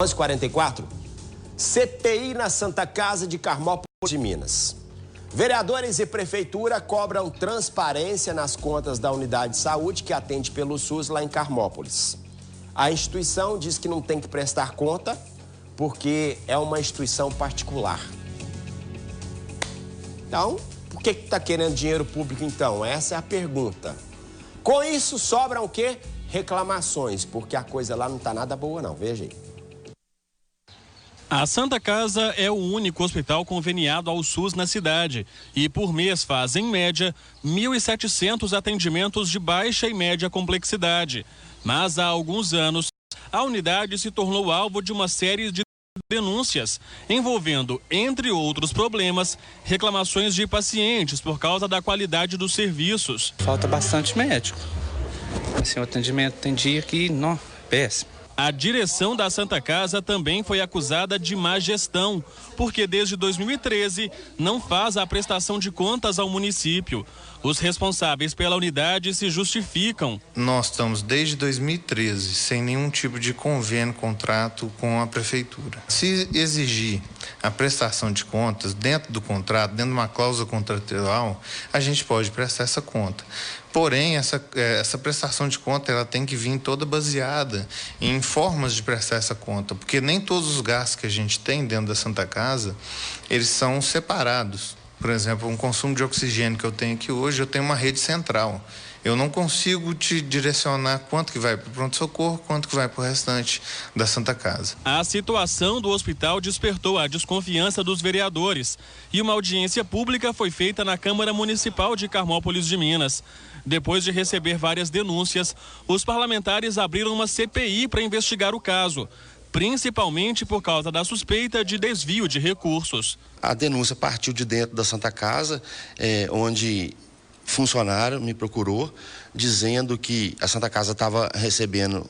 11h44, CPI na Santa Casa de Carmópolis de Minas. Vereadores e prefeitura cobram transparência nas contas da unidade de saúde que atende pelo SUS lá em Carmópolis. A instituição diz que não tem que prestar conta porque é uma instituição particular. Então, por que está querendo dinheiro público então? Essa é a pergunta. Com isso, sobram o quê? Reclamações, porque a coisa lá não está nada boa não, veja aí. A Santa Casa é o único hospital conveniado ao SUS na cidade e por mês faz, em média, 1.700 atendimentos de baixa e média complexidade. Mas há alguns anos, a unidade se tornou alvo de uma série de denúncias, envolvendo, entre outros problemas, reclamações de pacientes por causa da qualidade dos serviços. Falta bastante médico. Assim, o atendimento tem dia que, não, péssimo. A direção da Santa Casa também foi acusada de má gestão, porque desde 2013 não faz a prestação de contas ao município. Os responsáveis pela unidade se justificam. Nós estamos desde 2013 sem nenhum tipo de convênio, contrato com a prefeitura. Se exigir a prestação de contas dentro do contrato, dentro de uma cláusula contratual, a gente pode prestar essa conta. Porém, essa prestação de conta ela tem que vir toda baseada em formas de prestar essa conta, porque nem todos os gastos que a gente tem dentro da Santa Casa, eles são separados. Por exemplo, um consumo de oxigênio que eu tenho aqui hoje, eu tenho uma rede central. Eu não consigo te direcionar quanto que vai para o pronto-socorro, quanto que vai para o restante da Santa Casa. A situação do hospital despertou a desconfiança dos vereadores e uma audiência pública foi feita na Câmara Municipal de Carmópolis de Minas. Depois de receber várias denúncias, os parlamentares abriram uma CPI para investigar o caso, principalmente por causa da suspeita de desvio de recursos. A denúncia partiu de dentro da Santa Casa, onde funcionário me procurou dizendo que a Santa Casa estava recebendo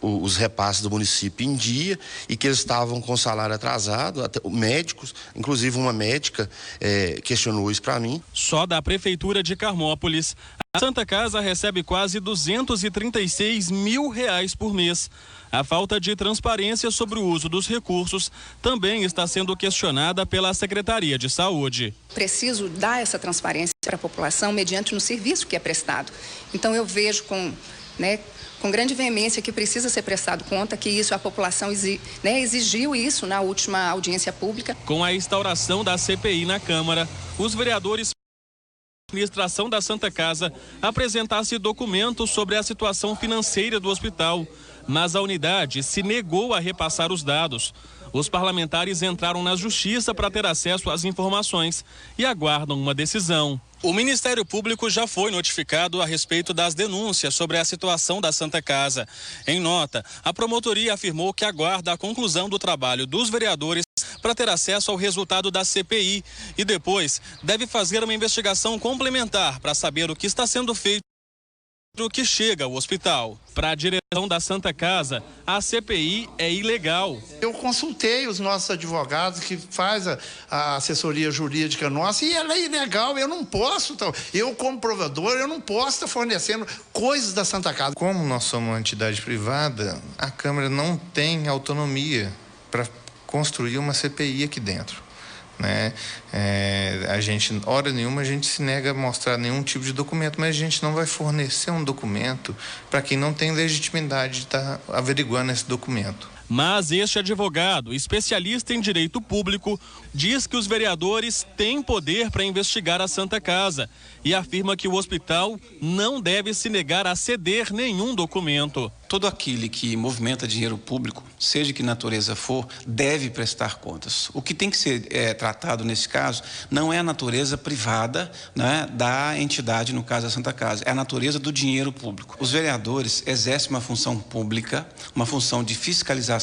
os repasses do município em dia e que eles estavam com salário atrasado, até médicos, inclusive uma médica questionou isso para mim. Só da Prefeitura de Carmópolis, a Santa Casa recebe quase R$236 mil por mês. A falta de transparência sobre o uso dos recursos também está sendo questionada pela Secretaria de Saúde. Preciso dar essa transparência para a população mediante no serviço que é prestado. Então eu vejo com grande veemência que precisa ser prestado conta, que isso a população exigiu isso na última audiência pública. Com a instauração da CPI na Câmara, os vereadores a administração da Santa Casa apresentasse documentos sobre a situação financeira do hospital, mas a unidade se negou a repassar os dados. Os parlamentares entraram na justiça para ter acesso às informações e aguardam uma decisão. O Ministério Público já foi notificado a respeito das denúncias sobre a situação da Santa Casa. Em nota, a promotoria afirmou que aguarda a conclusão do trabalho dos vereadores para ter acesso ao resultado da CPI e depois deve fazer uma investigação complementar para saber o que está sendo feito o que chega ao hospital. Para a direção da Santa Casa, a CPI é ilegal. Eu consultei os nossos advogados que faz a assessoria jurídica nossa e ela é ilegal, eu não posso, eu como provedor, eu não posso estar fornecendo coisas da Santa Casa. Como nós somos uma entidade privada, a Câmara não tem autonomia para construir uma CPI aqui dentro. A gente, hora nenhuma, a gente se nega a mostrar nenhum tipo de documento, mas a gente não vai fornecer um documento para quem não tem legitimidade de estar averiguando esse documento. Mas este advogado, especialista em direito público, diz que os vereadores têm poder para investigar a Santa Casa e afirma que o hospital não deve se negar a ceder nenhum documento. Todo aquele que movimenta dinheiro público, seja que natureza for, deve prestar contas. O que tem que ser tratado nesse caso não é a natureza privada da entidade, no caso da Santa Casa, é a natureza do dinheiro público. Os vereadores exercem uma função pública, uma função de fiscalização,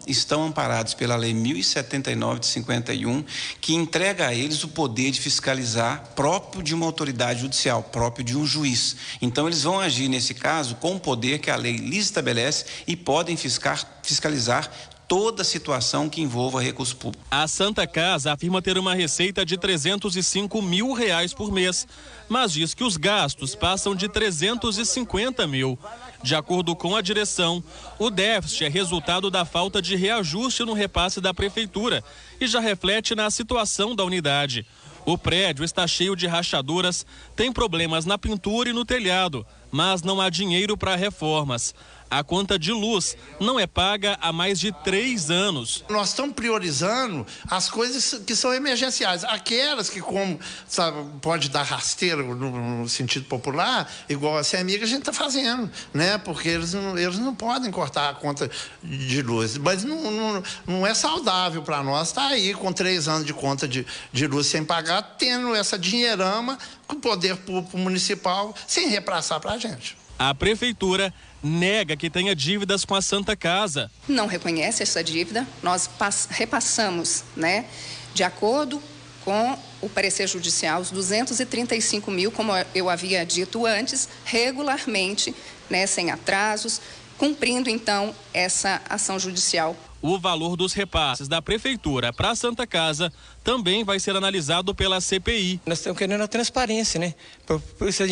estão amparados pela Lei 1079 de 51, que entrega a eles o poder de fiscalizar próprio de uma autoridade judicial, próprio de um juiz. Então eles vão agir nesse caso com o poder que a lei lhes estabelece e podem fiscalizar toda situação que envolva recurso público. A Santa Casa afirma ter uma receita de R$305 mil por mês, mas diz que os gastos passam de 350 mil. De acordo com a direção, o déficit é resultado da falta de reajuste no repasse da prefeitura e já reflete na situação da unidade. O prédio está cheio de rachaduras, tem problemas na pintura e no telhado, mas não há dinheiro para reformas. A conta de luz não é paga há mais de 3 anos. Nós estamos priorizando as coisas que são emergenciais. Aquelas que, como sabe, pode dar rasteira no sentido popular, igual a CEMIG, a gente está fazendo, né? Porque eles não podem cortar a conta de luz. Mas não é saudável para nós estar aí com 3 anos de conta de luz sem pagar, tendo essa dinheirama com o poder público municipal sem repassar para a gente. A prefeitura nega que tenha dívidas com a Santa Casa. Não reconhece essa dívida, nós repassamos, né, de acordo com o parecer judicial, os 235 mil, como eu havia dito antes, regularmente, né, sem atrasos, cumprindo então essa ação judicial. O valor dos repasses da prefeitura para a Santa Casa também vai ser analisado pela CPI. Nós estamos querendo a transparência, né?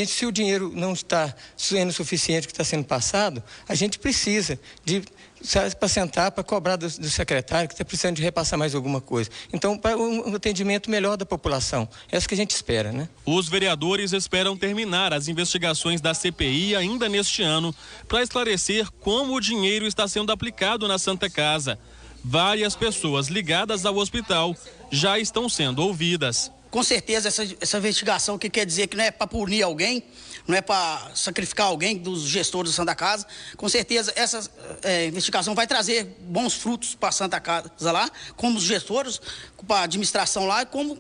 Se o dinheiro não está sendo suficiente que está sendo passado, a gente precisa de para sentar, para cobrar do secretário que está precisando de repassar mais alguma coisa. Então, para um atendimento melhor da população. É isso que a gente espera, né? Os vereadores esperam terminar as investigações da CPI ainda neste ano para esclarecer como o dinheiro está sendo aplicado na Santa Casa. Várias pessoas ligadas ao hospital já estão sendo ouvidas. Com certeza essa investigação, que quer dizer que não é para punir alguém, não é para sacrificar alguém dos gestores da Santa Casa, com certeza essa investigação vai trazer bons frutos para a Santa Casa lá, como os gestores, para a administração lá, como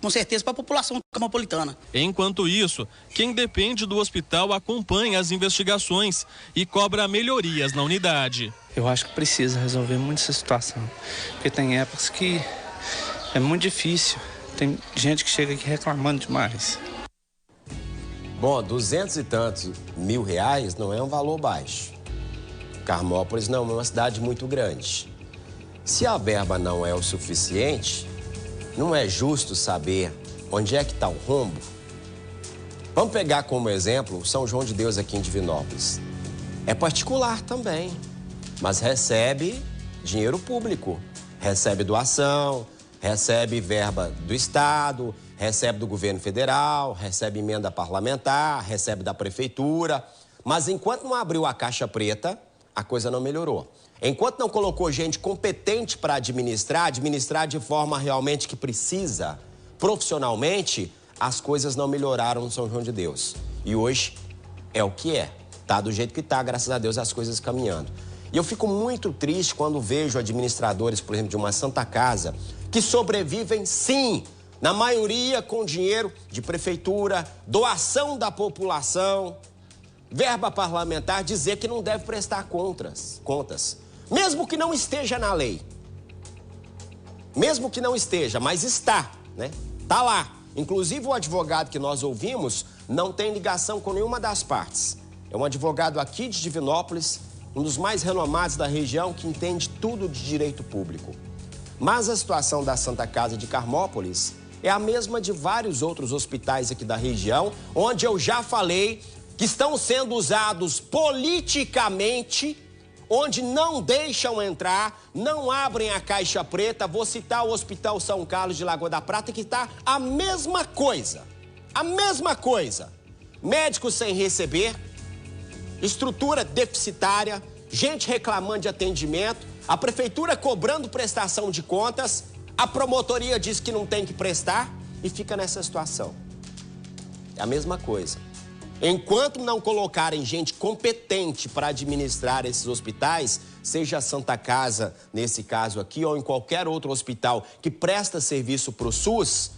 com certeza para a população campopolitana. Enquanto isso, quem depende do hospital acompanha as investigações e cobra melhorias na unidade. Eu acho que precisa resolver muito essa situação, porque tem épocas que é muito difícil. Tem gente que chega aqui reclamando demais. Bom, 200 e tantos mil reais não é um valor baixo. Carmópolis não é uma cidade muito grande. Se a verba não é o suficiente, não é justo saber onde é que está o rombo? Vamos pegar como exemplo São João de Deus aqui em Divinópolis. É particular também, mas recebe dinheiro público, recebe doação, recebe verba do Estado, recebe do governo federal, recebe emenda parlamentar, recebe da prefeitura. Mas enquanto não abriu a caixa preta, a coisa não melhorou. Enquanto não colocou gente competente para administrar de forma realmente que precisa, profissionalmente, as coisas não melhoraram no São João de Deus. E hoje é o que é. Tá do jeito que tá, graças a Deus, as coisas caminhando. E eu fico muito triste quando vejo administradores, por exemplo, de uma Santa Casa, que sobrevivem, sim, na maioria com dinheiro de prefeitura, doação da população, verba parlamentar, dizer que não deve prestar contas. Mesmo que não esteja na lei. Mesmo que não esteja, mas está, né? Tá lá. Inclusive o advogado que nós ouvimos não tem ligação com nenhuma das partes. É um advogado aqui de Divinópolis, um dos mais renomados da região, que entende tudo de direito público. Mas a situação da Santa Casa de Carmópolis é a mesma de vários outros hospitais aqui da região, onde eu já falei que estão sendo usados politicamente, onde não deixam entrar, não abrem a caixa preta. Vou citar o Hospital São Carlos de Lagoa da Prata, que está a mesma coisa. A mesma coisa. Médicos sem receber, estrutura deficitária, gente reclamando de atendimento, a prefeitura cobrando prestação de contas, a promotoria diz que não tem que prestar e fica nessa situação. É a mesma coisa. Enquanto não colocarem gente competente para administrar esses hospitais, seja a Santa Casa, nesse caso aqui, ou em qualquer outro hospital que presta serviço para o SUS,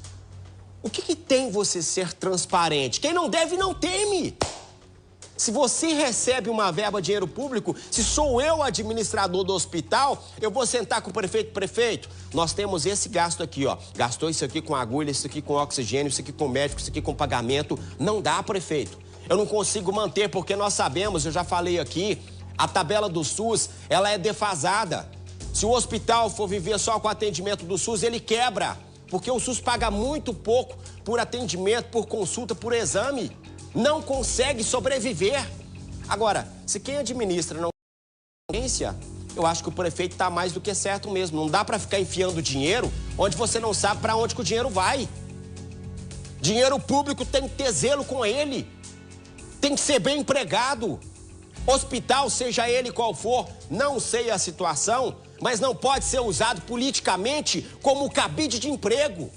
o que tem você ser transparente? Quem não deve, não teme. Se você recebe uma verba de dinheiro público, se sou eu administrador do hospital, eu vou sentar com o prefeito. Prefeito, nós temos esse gasto aqui, ó. Gastou isso aqui com agulha, isso aqui com oxigênio, isso aqui com médico, isso aqui com pagamento. Não dá, prefeito. Eu não consigo manter, porque nós sabemos, eu já falei aqui, a tabela do SUS, ela é defasada. Se o hospital for viver só com o atendimento do SUS, ele quebra. Porque o SUS paga muito pouco por atendimento, por consulta, por exame. Não consegue sobreviver. Agora, se quem administra não tem consciência, eu acho que o prefeito está mais do que certo mesmo. Não dá para ficar enfiando dinheiro onde você não sabe para onde que o dinheiro vai. Dinheiro público tem que ter zelo com ele. Tem que ser bem empregado. Hospital, seja ele qual for, não sei a situação, mas não pode ser usado politicamente como cabide de emprego.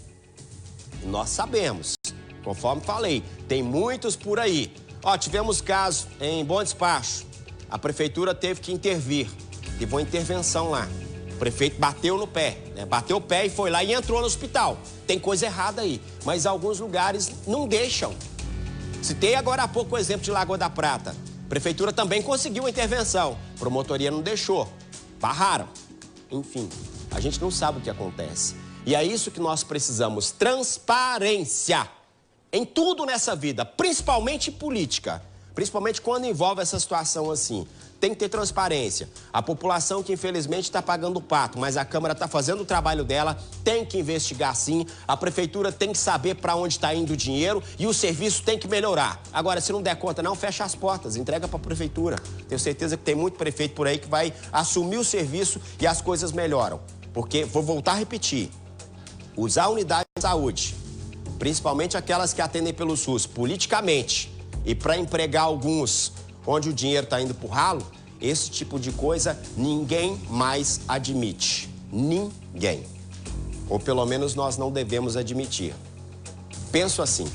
E nós sabemos, conforme falei, tem muitos por aí. Ó, tivemos caso em Bom Despacho. A prefeitura teve que intervir. Teve uma intervenção lá. O prefeito bateu no pé, né? Bateu o pé e foi lá e entrou no hospital. Tem coisa errada aí, mas alguns lugares não deixam. Citei agora há pouco o exemplo de Lagoa da Prata. A prefeitura também conseguiu a intervenção. A promotoria não deixou. Barraram. Enfim, a gente não sabe o que acontece. E é isso que nós precisamos, transparência. Em tudo nessa vida, principalmente política. Principalmente quando envolve essa situação assim. Tem que ter transparência. A população que infelizmente está pagando o pato, mas a Câmara está fazendo o trabalho dela, tem que investigar sim. A Prefeitura tem que saber para onde está indo o dinheiro e o serviço tem que melhorar. Agora, se não der conta não, fecha as portas, entrega para a Prefeitura. Tenho certeza que tem muito prefeito por aí que vai assumir o serviço e as coisas melhoram. Porque, vou voltar a repetir, usar a unidade de saúde, principalmente aquelas que atendem pelo SUS, politicamente, e para empregar alguns onde o dinheiro está indo pro ralo, esse tipo de coisa ninguém mais admite. Ninguém. Ou pelo menos nós não devemos admitir. Penso assim.